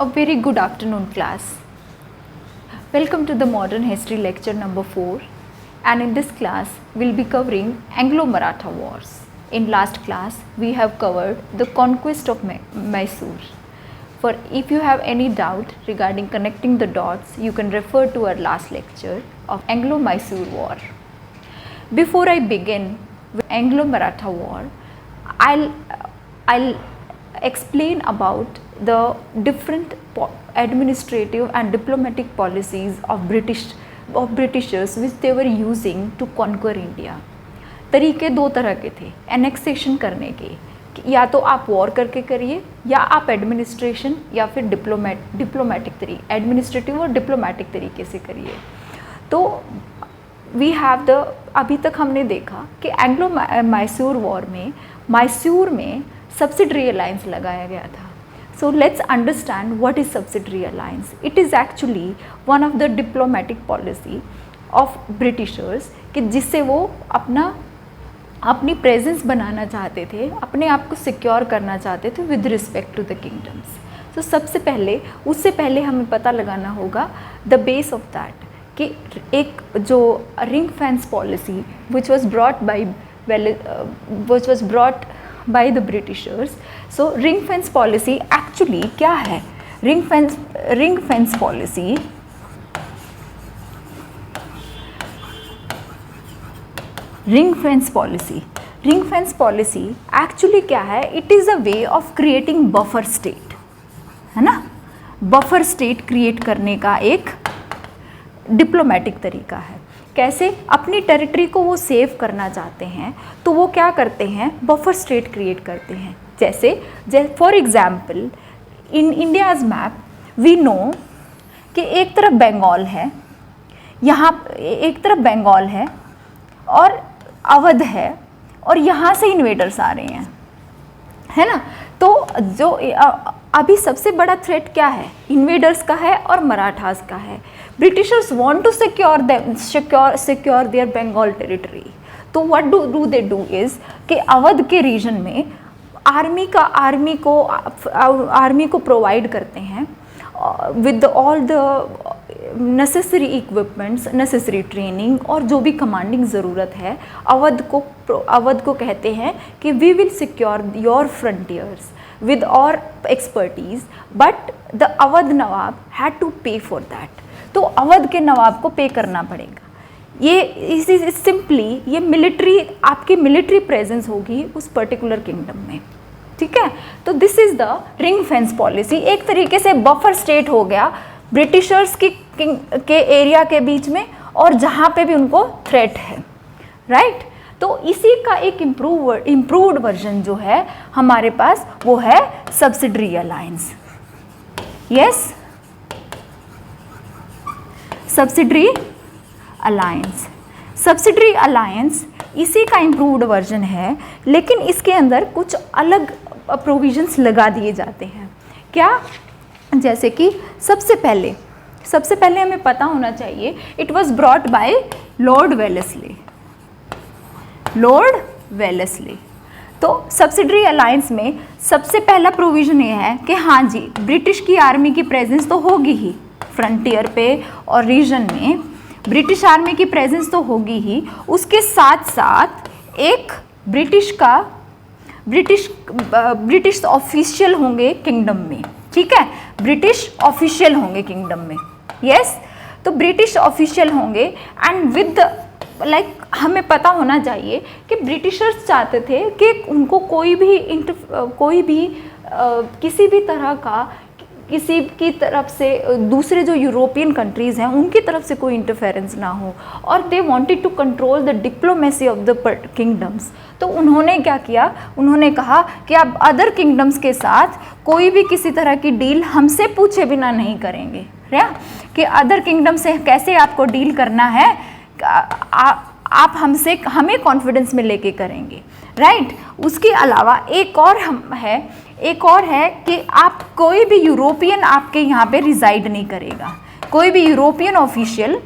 A very good afternoon, class. Welcome to the Modern History lecture number 4, and in this class we'll be covering Anglo-Maratha Wars. In last class we have covered the conquest of Mysore. For if you have any doubt regarding connecting the dots, you can refer to our last lecture of Anglo-Mysore War. Before I begin with Anglo-Maratha War, I'll explain about the different administrative and diplomatic policies of Britishers which they were using to conquer India. तरीके दो तरह के थे annexation करने के, या तो आप वॉर करके करिए या आप एडमिनिस्ट्रेशन या फिर डिप्लोमेटिक तरीके, एडमिनिस्ट्रेटिव और डिप्लोमेटिक तरीके से करिए. तो वी हैव द, अभी तक हमने देखा कि एंग्लो मैसूर वॉर में मैसूर में सब्सिडरी अलायंस लगाया गया था. So let's understand what is subsidiary alliance. It is actually one of the diplomatic policy of Britishers कि जिससे वो अपनी प्रेजेंस बनाना चाहते थे, अपने आप को सिक्योर करना चाहते थे with respect to the kingdoms. तो सबसे पहले उससे पहले हमें पता लगाना होगा द बेस ऑफ दैट कि एक जो ring fence policy which was brought by the Britishers. So ring fence policy actually क्या है? ring fence policy actually क्या है? It is a way of creating buffer state, है ना? buffer state create करने का एक डिप्लोमेटिक तरीका है. कैसे? अपनी टेरिटरी को वो सेव करना चाहते हैं तो वो क्या करते हैं? बफर स्टेट क्रिएट करते हैं. जैसे for example in India's map we know कि एक तरफ बंगाल है, यहाँ एक तरफ बंगाल है और अवध है और यहाँ से इन्वेडर्स आ रहे हैं, है ना. तो जो अभी सबसे बड़ा थ्रेट क्या है? इन्वेडर्स का है और मराठास का है. Britishers want to secure their Bengal territory. तो what do they do is कि अवध के रीजन में आर्मी को प्रोवाइड करते हैं with all the necessary equipments, necessary training और जो भी कमांडिंग ज़रूरत है. अवध को कहते हैं कि we will secure your frontiers with our expertise, but the Awadh Nawab had to pay for that. तो अवध के नवाब को पे करना पड़ेगा. ये इसी सिंपली ये मिलिट्री, आपकी मिलिट्री प्रेजेंस होगी उस पर्टिकुलर किंगडम में, ठीक है. तो this is the ring fence policy. एक तरीके से बफर स्टेट हो गया ब्रिटिशर्स के एरिया के बीच में और जहाँ पे भी उनको थ्रेट है, राइट. तो इसी का एक इम्प्रूव्ड वर्जन जो है हमारे पास वो है subsidiary alliance. Yes, subsidiary alliance इसी का इम्प्रूव्ड वर्जन है, लेकिन इसके अंदर कुछ अलग प्रोविजंस लगा दिए जाते हैं. क्या? जैसे कि सबसे पहले हमें पता होना चाहिए it was brought by Lord Wellesley. तो सब्सिडरी अलायंस में सबसे पहला प्रोविज़न ये है कि हाँ जी, ब्रिटिश की आर्मी की प्रेजेंस तो होगी ही फ्रंटियर पे और रीजन में, ब्रिटिश आर्मी की प्रेजेंस तो होगी ही. उसके साथ साथ एक ब्रिटिश ऑफिशियल होंगे किंगडम में, ठीक है. ब्रिटिश ऑफिशियल होंगे किंगडम में. यस, तो ब्रिटिश ऑफिशियल होंगे एंड विद हमें पता होना चाहिए कि ब्रिटिशर्स चाहते थे कि उनको कोई भी किसी भी तरह का किसी की तरफ से, दूसरे जो यूरोपियन कंट्रीज़ हैं उनकी तरफ से कोई इंटरफेरेंस ना हो, और they wanted to control the diplomacy of the kingdoms. तो उन्होंने क्या किया? उन्होंने कहा कि आप अदर किंगडम्स के साथ कोई भी किसी तरह की डील हमसे पूछे बिना नहीं करेंगे, क्या कि अदर किंगडम से कैसे आपको डील करना है, आप हमें कॉन्फिडेंस में लेके करेंगे, राइट. उसके अलावा एक और है कि आप कोई भी यूरोपियन आपके यहाँ पे रिजाइड नहीं करेगा. कोई भी यूरोपियन ऑफिशियल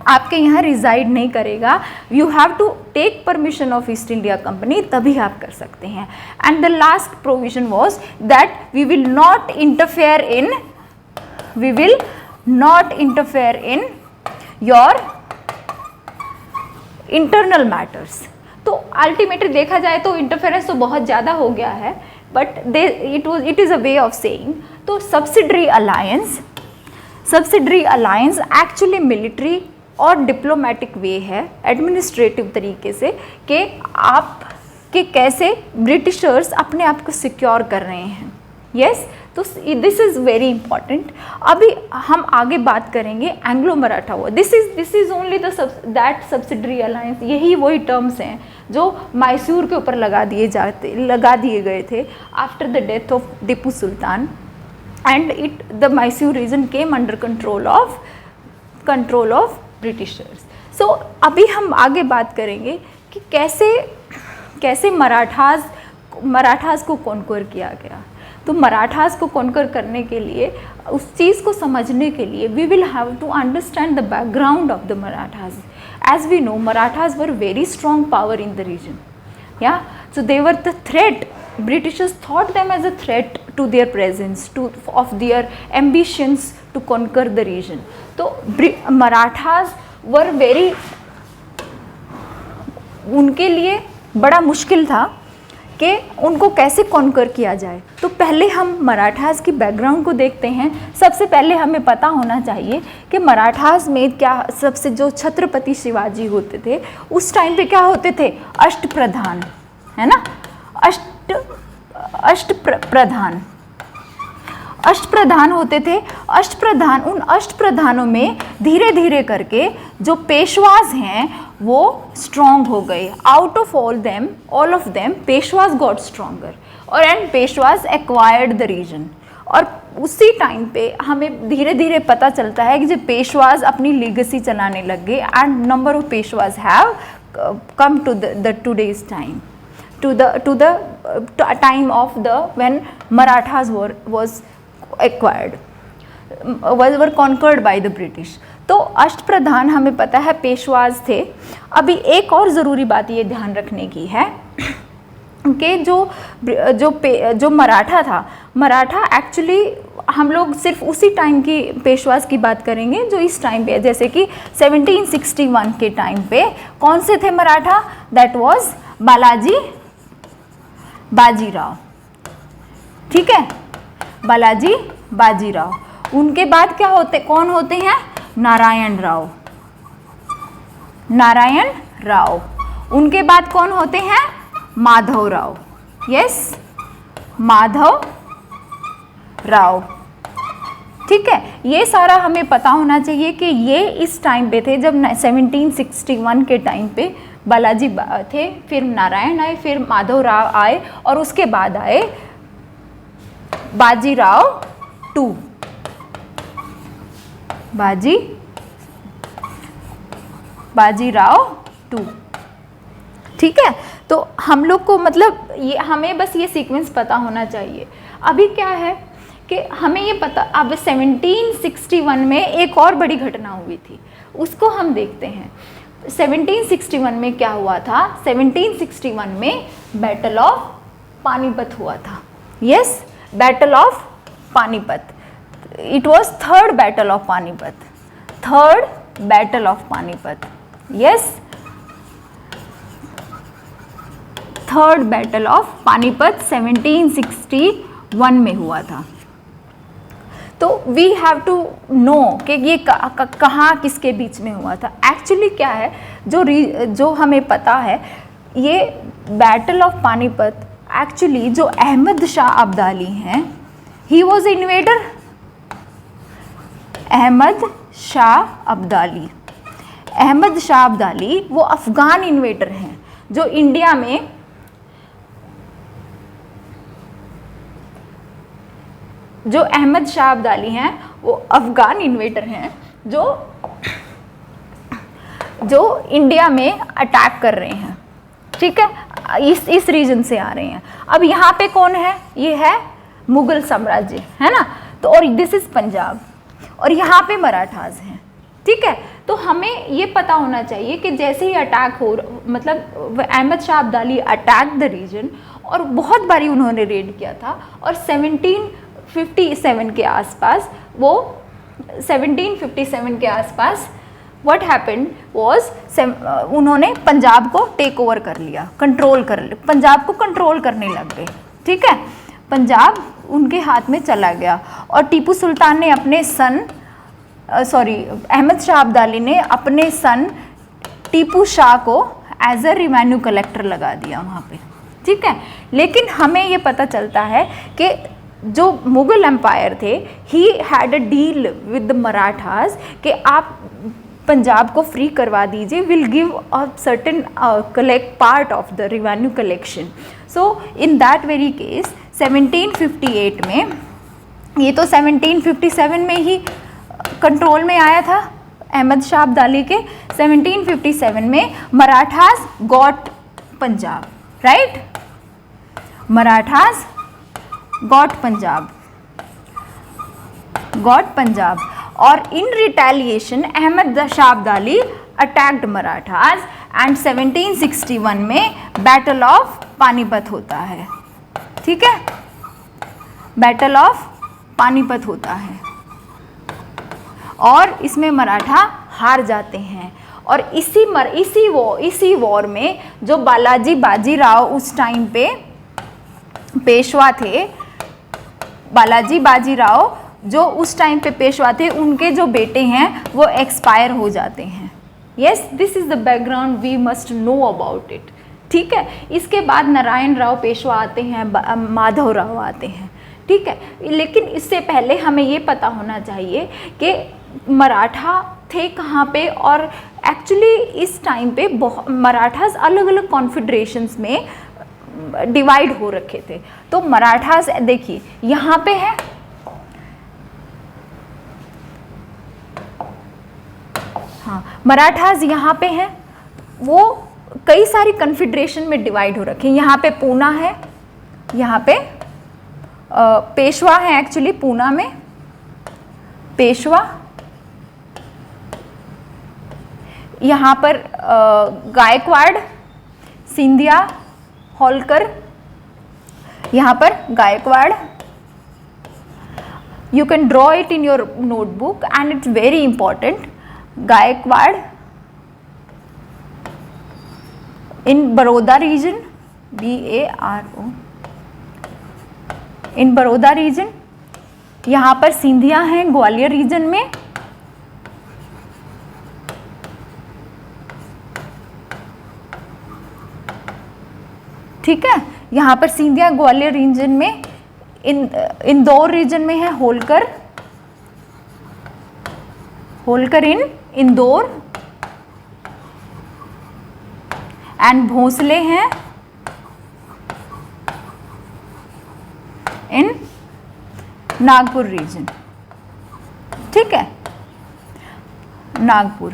आपके यहाँ रिजाइड नहीं करेगा, you have to take permission of East India company, तभी आप कर सकते हैं। And the last provision was that we will not interfere in your internal matters. तो अल्टीमेटली देखा जाए तो इंटरफेरेंस तो बहुत ज़्यादा हो गया है, but it is a way of saying. तो सब्सिडरी अलायंस एक्चुअली मिलिट्री और डिप्लोमेटिक वे है, एडमिनिस्ट्रेटिव तरीके से, कि आप कि कैसे ब्रिटिशर्स अपने आप को सिक्योर कर रहे हैं। यस, तो दिस इज़ वेरी इंपॉर्टेंट। अभी हम आगे बात करेंगे Anglo Maratha war. This is only that subsidiary alliance. यही वही टर्म्स हैं जो मैसूर के ऊपर लगा दिए गए थे after the death of Tipu Sultan, and the Mysore region came under control of britishers. So अभी हम आगे बात करेंगे कि कैसे मराठास को कॉन्कर किया गया। तो मराठास को कॉन्कर करने के लिए, उस चीज़ को समझने के लिए, we will have to understand the background of the Marathas. As we know, Marathas were very strong power in the region, yeah so they were the threat. Britishers thought them as a threat to their presence, of their ambitions to conquer the region. तो Marathas were very, उनके लिए बड़ा मुश्किल था कि उनको कैसे conquer किया जाए। तो पहले हम मराठास की बैकग्राउंड को देखते हैं। सबसे पहले हमें पता होना चाहिए कि मराठास में क्या, सबसे जो छत्रपति शिवाजी होते थे उस टाइम पे क्या होते थे, अष्टप्रधान, है ना, अष्टप्रधान होते थे। उन अष्टप्रधानों में धीरे धीरे करके जो पेशवाज हैं वो स्ट्रॉन्ग हो गए। Out of all of them Peshwas got stronger, और and Peshwas acquired the region. और उसी टाइम पे हमें धीरे धीरे पता चलता है कि जो पेशवाज अपनी लीगेसी चलाने लग गए, and number of Peshwas have come to the today's time, to the time of when Marathas was acquired, were conquered by the British. तो अष्टप्रधान हमें पता है पेशवाज थे। अभी एक और ज़रूरी बात ये ध्यान रखने की है कि जो मराठा था, मराठा एक्चुअली हम लोग सिर्फ उसी टाइम की पेशवाज की बात करेंगे जो इस टाइम पे, जैसे कि 1761 के टाइम पे कौन से थे मराठा, दैट वाज बाजीराव, ठीक है, बाजीराव। उनके बाद कौन होते हैं, नारायण राव। उनके बाद कौन होते हैं, माधव राव। यस, माधव राव, ठीक है। ये सारा हमें पता होना चाहिए कि ये इस टाइम पे थे जब 1761 के टाइम पे बालाजी थे, फिर नारायण आए, फिर माधव राव आए, और उसके बाद आए बाजीराव टू, ठीक है। तो हम लोग को मतलब ये, हमें बस ये सीक्वेंस पता होना चाहिए। अभी क्या है कि हमें ये पता, अब 1761 में एक और बड़ी घटना हुई थी, उसको हम देखते हैं। 1761 में क्या हुआ था, 1761 में बैटल ऑफ पानीपत हुआ था। Yes, battle of Panipat, it was third battle of Panipat. Yes, third battle of Panipat 1761 में हुआ था। तो वी हैव टू नो कि ये कहाँ किसके बीच में हुआ था। एक्चुअली क्या है, जो हमें पता है, ये बैटल ऑफ पानीपत एक्चुअली जो अहमद शाह अब्दाली हैं, he was invader. Ahmad Shah Abdali वो अफ़गान इन्वेडर हैं, जो इंडिया में जो अहमद शाह अब्दाली हैं वो अफ़गान इन्वेडर हैं जो इंडिया में अटैक कर रहे हैं, ठीक है, इस रीजन से आ रहे हैं। अब यहाँ पे कौन है, ये है मुग़ल साम्राज्य, है ना। तो और दिस इज़ पंजाब, और यहाँ पे मराठास हैं, ठीक है। तो हमें ये पता होना चाहिए कि जैसे ही अटैक हो, मतलब Ahmad Shah Abdali attack the region, और बहुत बारी उन्होंने रेड किया था, और 1757 के आसपास वो 1757 के आसपास व्हाट हैपेंड वाज, उन्होंने पंजाब को टेक ओवर कर लिया, पंजाब को कंट्रोल करने लग गए। ठीक है, पंजाब उनके हाथ में चला गया, और टीपू सुल्तान ने अपने सन अहमद शाह अब्दाली ने अपने सन टीपू शाह को एज अ रिवेन्यू कलेक्टर लगा दिया वहाँ पे। ठीक है, लेकिन हमें ये पता चलता है कि जो मुगल एम्पायर थे, he had a deal with the Marathas कि आप पंजाब को फ्री करवा दीजिए, will give a certain collect part of the revenue collection. So in that very case 1758 में, ये तो 1757 में ही कंट्रोल में आया था अहमद शाह अब्दाली के, 1757 में Marathas got Punjab, right, Marathas got Punjab, और in retaliation Ahmad Shah Abdali attacked Marathas, and 1761 में बैटल ऑफ पानीपत होता है। ठीक है, बैटल ऑफ पानीपत होता है, और इसमें मराठा हार जाते हैं। और इसी वॉर में जो बालाजी बाजीराव उस टाइम पे पेशवा थे, बालाजी बाजीराव जो उस टाइम पे पेशवा थे, उनके जो बेटे हैं वो एक्सपायर हो जाते हैं। Yes, this is the background we must know about it. ठीक है, इसके बाद नारायण राव पेशवा आते हैं, माधव राव आते हैं। ठीक है, लेकिन इससे पहले हमें ये पता होना चाहिए कि मराठा थे कहाँ पे, और एक्चुअली इस टाइम पे मराठास अलग अलग कॉन्फेडरेशंस में डिवाइड हो रखे थे। तो मराठास देखिए यहाँ पे है, हाँ, मराठास यहाँ पे हैं, वो कई सारी कॉन्फेडरेशन में डिवाइड हो रखे हैं। यहाँ पे पूना है, यहाँ पे पेशवा है, एक्चुअली पूना में पेशवा, यहाँ पर गायकवाड़, सिंधिया, होलकर, यहाँ पर Gaikwad. You can draw it in your notebook and it's very important. Gaikwad in Baroda region, BARO, in Baroda region. यहाँ पर सिंधिया हैं ग्वालियर रीजन में, ठीक है, यहाँ पर सिंधिया ग्वालियर रीजन में। इंदौर रीजन में है होलकर, होलकर इन इंदौर, एंड भोसले हैं इन नागपुर रीजन। ठीक है, नागपुर।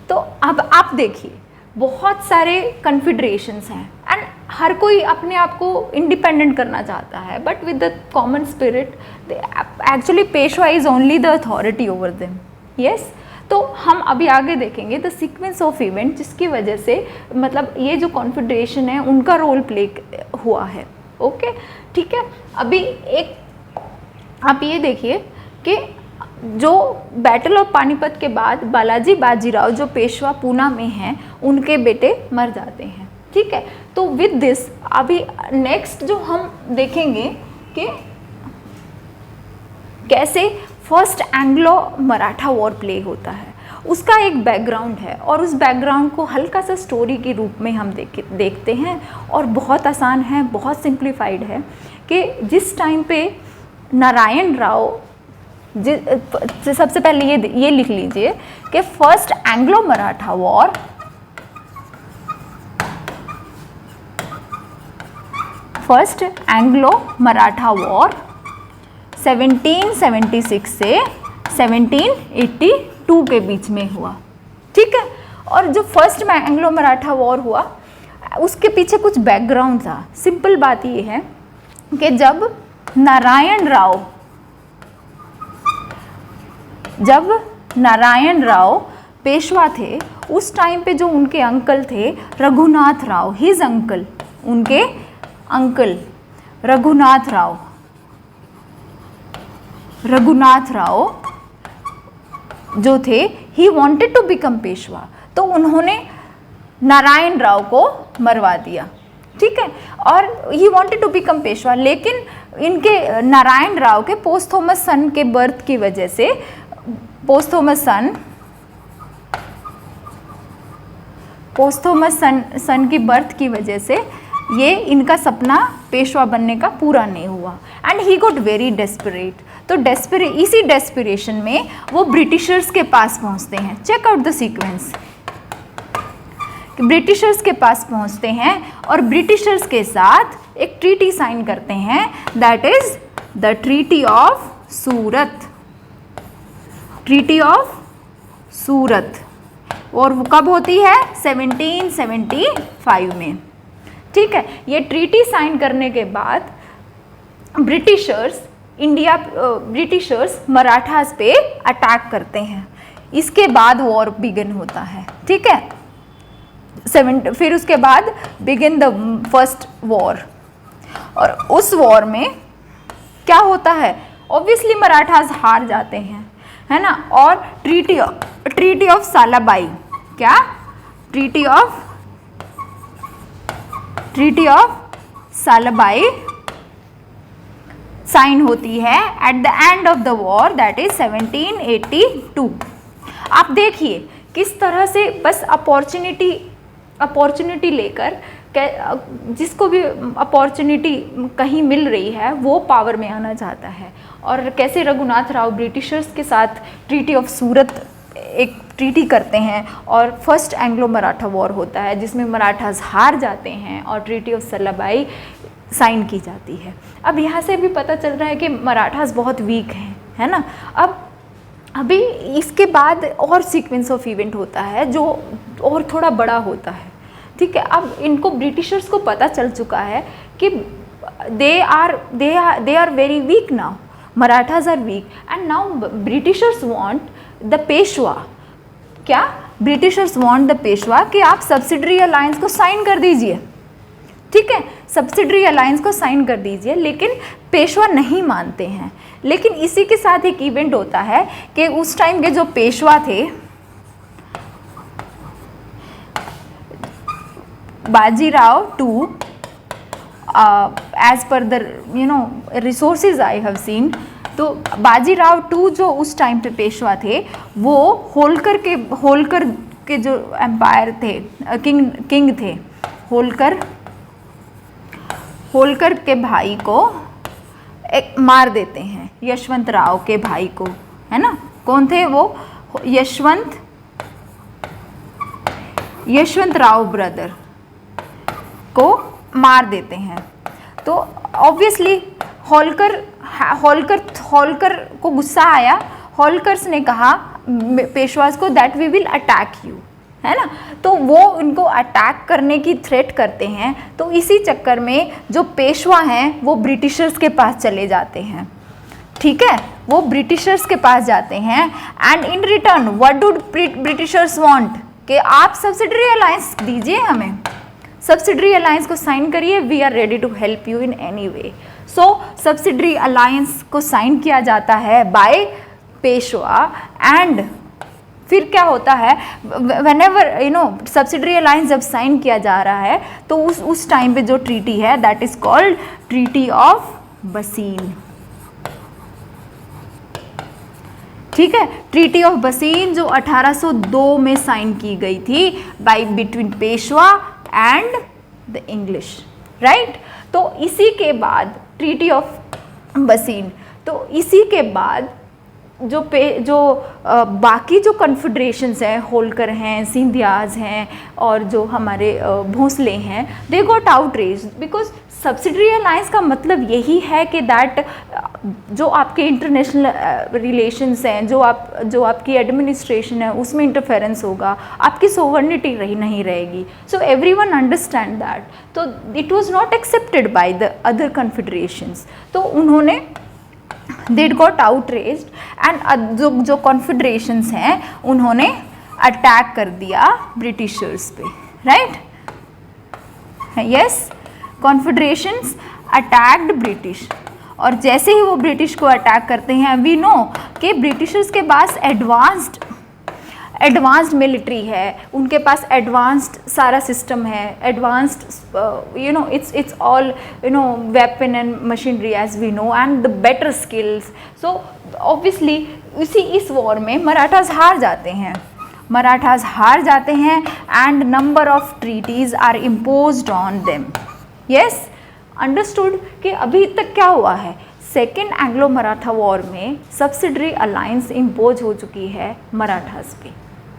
तो अब आप देखिए बहुत सारे कन्फेडरेशंस हैं, एंड हर कोई अपने आप को इंडिपेंडेंट करना चाहता है, but with the common spirit actually Peshwa is only the authority over them. Yes, तो हम अभी आगे देखेंगे द सीक्वेंस ऑफ इवेंट, जिसकी वजह से मतलब ये जो कॉन्फेडरेशन है उनका रोल प्ले हुआ है। ओके, ठीक है। अभी एक आप ये देखिए कि जो बैटल ऑफ पानीपत के बाद बालाजी बाजीराव जो पेशवा पूना में हैं, उनके बेटे मर जाते हैं। ठीक है, तो विद दिस अभी नेक्स्ट जो हम देखेंगे कि कैसे first Anglo Maratha war play होता है, उसका एक बैकग्राउंड है, और उस बैकग्राउंड को हल्का सा स्टोरी के रूप में हम देखते हैं, और बहुत आसान है, बहुत सिंप्लीफाइड है कि जिस टाइम पे नारायण राव, सबसे पहले ये लिख लीजिए कि first Anglo Maratha war first Anglo Maratha war 1776 से 1782 के बीच में हुआ। ठीक है, और जो फर्स्ट एंग्लो मराठा वॉर हुआ उसके पीछे कुछ बैकग्राउंड था। सिंपल बात ये है कि जब नारायण राव पेशवा थे, उस टाइम पे जो उनके अंकल थे रघुनाथ राव, हिज अंकल, उनके अंकल रघुनाथ राव जो थे, he wanted to become Peshwa, तो उन्होंने नारायण राव को मरवा दिया, ठीक है, और he wanted to become Peshwa, लेकिन इनके नारायण राव के पोस्थोमस सन के बर्थ की वजह से, पोस्थोमस सन की बर्थ की वजह से ये इनका सपना पेशवा बनने का पूरा नहीं हुआ, and he got very desperate. तो इसी डेस्परेशन में वो ब्रिटिशर्स के पास पहुंचते हैं। Check out the sequence. Britishers के पास पहुंचते हैं और ब्रिटिशर्स के साथ एक ट्रीटी साइन करते हैं, that is the treaty of Surat. Treaty of Surat, और वो कब होती है? 1775 में, ठीक है। ये ट्रीटी साइन करने के बाद ब्रिटिशर्स मराठास पे अटैक करते हैं। इसके बाद वॉर बिगिन होता है, ठीक है। फिर उसके बाद बिगिन द फर्स्ट वॉर, और उस वॉर में क्या होता है? ऑब्वियसली मराठास हार जाते हैं, है ना। और ट्रीटी ऑफ सालाबाई, क्या? ट्रीटी ऑफ सालाबाई साइन होती है at the end of the war, that is 1782। आप देखिए किस तरह से बस अपॉर्चुनिटी लेकर, जिसको भी अपॉर्चुनिटी कहीं मिल रही है वो पावर में आना चाहता है, और कैसे रघुनाथ राव ब्रिटिशर्स के साथ ट्रीटी ऑफ सूरत एक ट्रीटी करते हैं, और फर्स्ट एंग्लो मराठा वॉर होता है जिसमें मराठास हार जाते हैं और ट्रीटी ऑफ सलाबाई साइन की जाती है। अब यहाँ से भी पता चल रहा है कि मराठास बहुत वीक हैं, है ना। अब अभी इसके बाद और सीक्वेंस ऑफ इवेंट होता है जो और थोड़ा बड़ा होता है, ठीक है। अब इनको ब्रिटिशर्स को पता चल चुका है कि they are very weak now, Marathas are weak, and now britishers want the Peshwa. क्या? ब्रिटिशर्स वांट द पेशवा कि आप सब्सिडरी अलायंस को साइन कर दीजिए, ठीक है, सब्सिडरी अलायंस को साइन कर दीजिए, लेकिन पेशवा नहीं मानते हैं। लेकिन इसी के साथ एक इवेंट होता है कि उस टाइम के जो पेशवा थे, Bajirao two, as per the resources I have seen, तो बाजीराव टू जो उस टाइम पे पेशवा थे, वो होलकर के जो एम्पायर थे, किंग थे, होलकर के भाई को मार देते हैं, यशवंत राव के भाई को, है ना। कौन थे वो? यशवंत राव ब्रदर को मार देते हैं। तो ऑब्वियसली होलकर को गुस्सा आया। होलकर्स ने कहा पेशवास को that we will attack you, है ना। तो वो उनको अटैक करने की थ्रेट करते हैं। तो इसी चक्कर में जो पेशवा हैं वो ब्रिटिशर्स के पास चले जाते हैं, ठीक है, वो ब्रिटिशर्स के पास जाते हैं, and in return what do Britishers want, कि आप सब्सिडरी अलायंस दीजिए, हमें सब्सिडरी अलायंस को साइन करिए, we are ready to help you in any way. So subsidiary alliance को साइन किया जाता है बाय पेशवा, एंड फिर क्या होता है, व्हेनेवर सब्सिडरी अलायंस जब साइन किया जा रहा है तो उस टाइम पे जो ट्रीटी है that is called treaty of बसीन, ठीक है। ट्रीटी ऑफ बसीन जो 1802 में साइन की गई थी between Peshwa and the English, right. तो इसी के बाद ट्रीटी ऑफ बसीन, तो इसी के बाद बाकी जो कन्फेडरेशंस हैं, होलकर हैं, सिंधियाज हैं, और जो हमारे भोंसले हैं, they got outraged because subsidiary alliance का मतलब यही है कि दैट जो आपके इंटरनेशनल रिलेशंस हैं, जो आपकी एडमिनिस्ट्रेशन है, उसमें इंटरफेरेंस होगा, आपकी सोवर्निटी नहीं रहेगी। सो एवरीवन अंडरस्टैंड दैट, तो it was not accepted by the other confederations. तो उन्होंने दे गॉट आउटरेज्ड एंड जो कॉन्फेडरेशंस हैं उन्होंने अटैक कर दिया ब्रिटिशर्स पे, राइट? यस, कॉन्फेडरेशंस अटैक्ड ब्रिटिश, और जैसे ही वो ब्रिटिश को अटैक करते हैं, वी नो कि ब्रिटिशर्स के पास एडवांस्ड मिलिट्री है, उनके पास एडवांस्ड सारा सिस्टम है, advanced it's all weapon and machinery as we know and the better skills. So obviously इस वॉर में मराठास हार जाते हैं and number of treaties are imposed on them. Yes, understood कि अभी तक क्या हुआ है, सेकेंड एंग्लो मराठा वॉर में सब्सिडरी अलायंस इम्पोज हो चुकी है मराठास पे,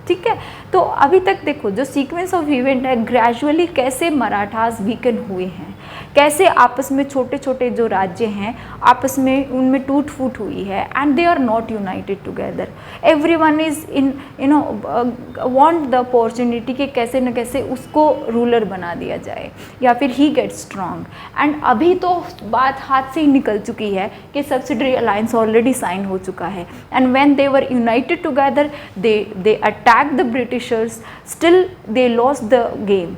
ठीक है? तो अभी तक देखो जो सीक्वेंस ऑफ इवेंट है, ग्रेजुअली कैसे मराठास वीकन हुए हैं, कैसे आपस में छोटे छोटे जो राज्य हैं आपस में उनमें टूट फूट हुई है and they are not united together. Everyone is in want the opportunity कि कैसे न कैसे उसको रूलर बना दिया जाए या फिर ही गेट स्ट्रांग. एंड अभी तो बात हाथ से ही निकल चुकी है कि सब्सिडरी अलायंस ऑलरेडी साइन हो चुका है and when they were United together they attack the Britishers, still they lost the game,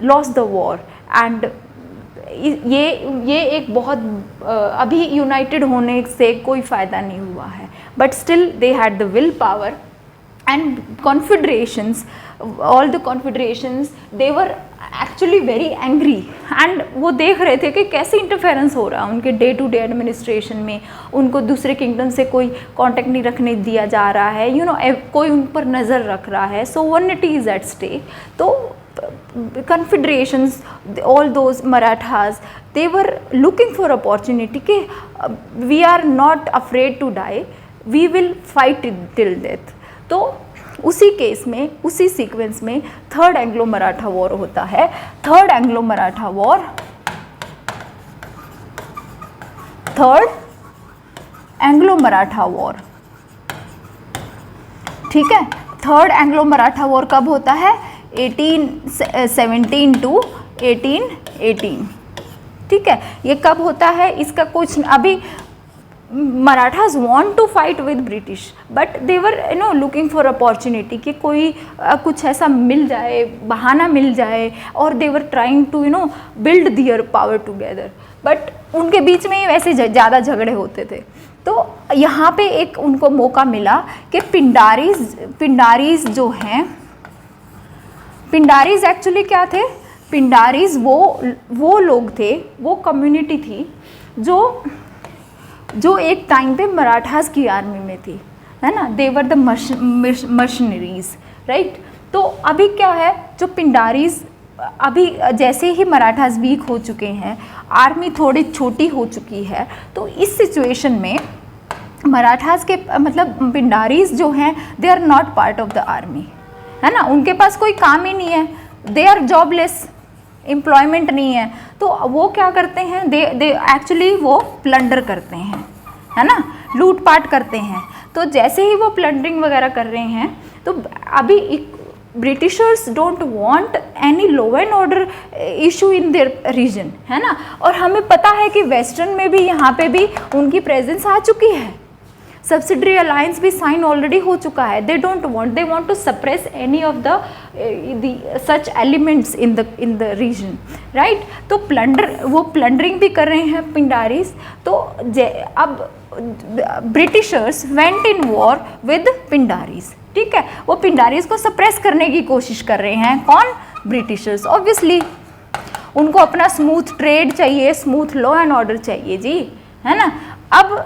lost the war. And ये एक बहुत अभी यूनाइटेड होने से कोई फ़ायदा नहीं हुआ है, but still they had the will power and confederations, all the confederations they were actually very angry and वो देख रहे थे कि कैसे इंटरफेरेंस हो रहा है उनके डे टू डे एडमिनिस्ट्रेशन में, उनको दूसरे किंगडम से कोई कांटेक्ट नहीं रखने दिया जा रहा है, कोई उन पर नज़र रख रहा है. सो यूनिटी इज़ एट स्टेक. तो confederations, all those Marathas, they were looking for opportunity कि we are not afraid to die, we will fight till death. तो उसी केस में, उसी सीक्वेंस में थर्ड एंग्लो मराठा वॉर होता है. थर्ड एंग्लो मराठा वॉर, ठीक है? थर्ड एंग्लो मराठा वॉर कब होता है? 1817 to 1818, ठीक है? ये कब होता है इसका कुछ अभी Marathas want to fight with British but they were looking for opportunity कि कोई कुछ ऐसा मिल जाए, बहाना मिल जाए, और they were trying to build their power together. But उनके बीच में ही वैसे ज़्यादा झगड़े होते थे. तो यहाँ पे एक उनको मौका मिला कि पिंडारीज जो हैं, पिंडारीज एक्चुअली क्या थे? पिंडारीज वो लोग थे, वो कम्युनिटी थी जो एक टाइम पे मराठास की आर्मी में थी, है ना? दे वर द मर्शनरीज, राइट? तो अभी क्या है, जो पिंडारीज अभी जैसे ही मराठास वीक हो चुके हैं, आर्मी थोड़ी छोटी हो चुकी है, तो इस सिचुएशन में मराठास के मतलब पिंडारीज जो हैं they are not part of the army, है ना? उनके पास कोई काम ही नहीं है, दे आर जॉबलेस, एम्प्लॉयमेंट नहीं है. तो वो क्या करते हैं, दे एक्चुअली वो प्लंडर करते हैं, है ना? लूटपाट करते हैं. तो जैसे ही वो प्लंडरिंग वगैरह कर रहे हैं, तो अभी Britishers don't want any law and order issue in their region, है ना? और हमें पता है कि वेस्टर्न में भी यहाँ पे भी उनकी प्रेजेंस आ चुकी है, सब्सिडरी अलायंस भी साइन ऑलरेडी हो चुका है. They want to suppress any of the such elements in the region, right? तो वो प्लंडरिंग भी कर रहे हैं पिंडारीज. तो अब britishers went in war with Pindaris, ठीक है? वो पिंडारीज को सप्रेस करने की कोशिश कर रहे हैं. कौन? ब्रिटिशर्स. ऑब्वियसली उनको अपना स्मूथ ट्रेड चाहिए, स्मूथ लॉ एंड ऑर्डर चाहिए जी, है ना? अब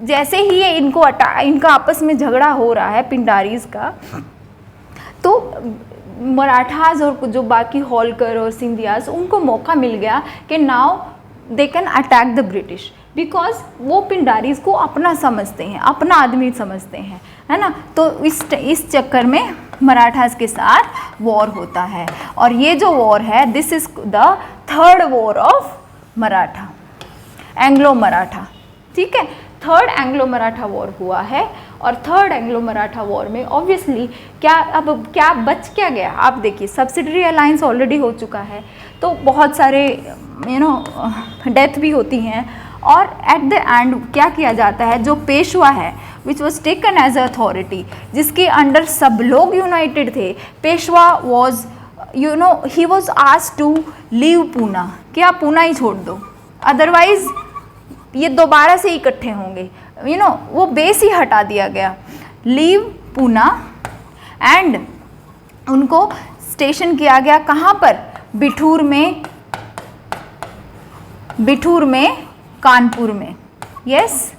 जैसे ही ये इनका आपस में झगड़ा हो रहा है पिंडारीज का, तो मराठास और जो बाकी होलकर और सिंधियास, उनको मौका मिल गया कि now they can attack the British, because वो पिंडारीज को अपना समझते हैं, अपना आदमी समझते हैं, है ना? तो इस चक्कर में मराठास के साथ वॉर होता है. और ये जो वॉर है, this is the third war of Maratha, Anglo Maratha, ठीक है? थर्ड एंग्लो मराठा वॉर हुआ है. और थर्ड एंग्लो मराठा वॉर में ऑब्वियसली क्या बच क्या गया? आप देखिए, सब्सिडरी अलायंस ऑलरेडी हो चुका है, तो बहुत सारे डेथ भी होती हैं, और एट द एंड क्या किया जाता है, जो पेशवा है which was taken as authority, जिसके अंडर सब लोग यूनाइटेड थे, Peshwa was he was asked to leave Poona, कि आप पूना ही छोड़ दो, अदरवाइज ये दोबारा से इकट्ठे होंगे, वो बेस ही हटा दिया गया, लीव पूना, एंड उनको स्टेशन किया गया कहाँ पर, बिठूर में कानपुर में, यस,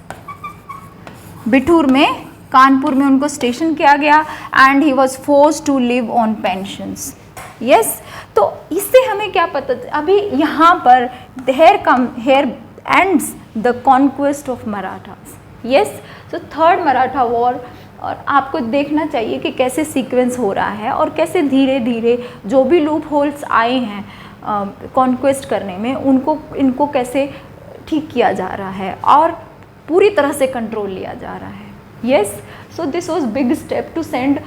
बिठूर में कानपुर में उनको स्टेशन किया गया, and he was forced to live on pensions, yes. तो इससे हमें क्या पता, अभी यहाँ पर here ends the conquest of Marathas, yes. तो थर्ड मराठा वॉर, और आपको देखना चाहिए कि कैसे सीक्वेंस हो रहा है और कैसे धीरे धीरे जो भी लूप होल्स आए हैं कॉन्क्वेस्ट करने में, इनको कैसे ठीक किया जा रहा है और पूरी तरह से कंट्रोल लिया जा रहा है, yes. So this was big step to send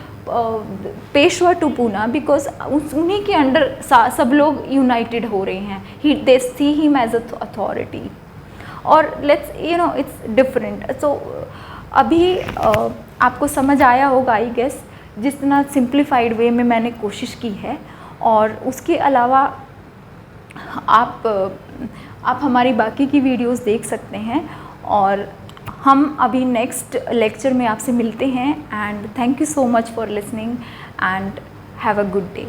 Peshwa to Poona, because उन्हीं के अंडर सब लोग यूनाइटेड हो रहे हैं, they see him as authority, और लेट्स इट्स डिफरेंट। सो अभी आपको समझ आया होगा आई गेस, जितना सिंप्लीफाइड वे में मैंने कोशिश की है, और उसके अलावा आप हमारी बाकी की वीडियोस देख सकते हैं, और हम अभी नेक्स्ट लेक्चर में आपसे मिलते हैं, and thank you so much for listening and have a good day.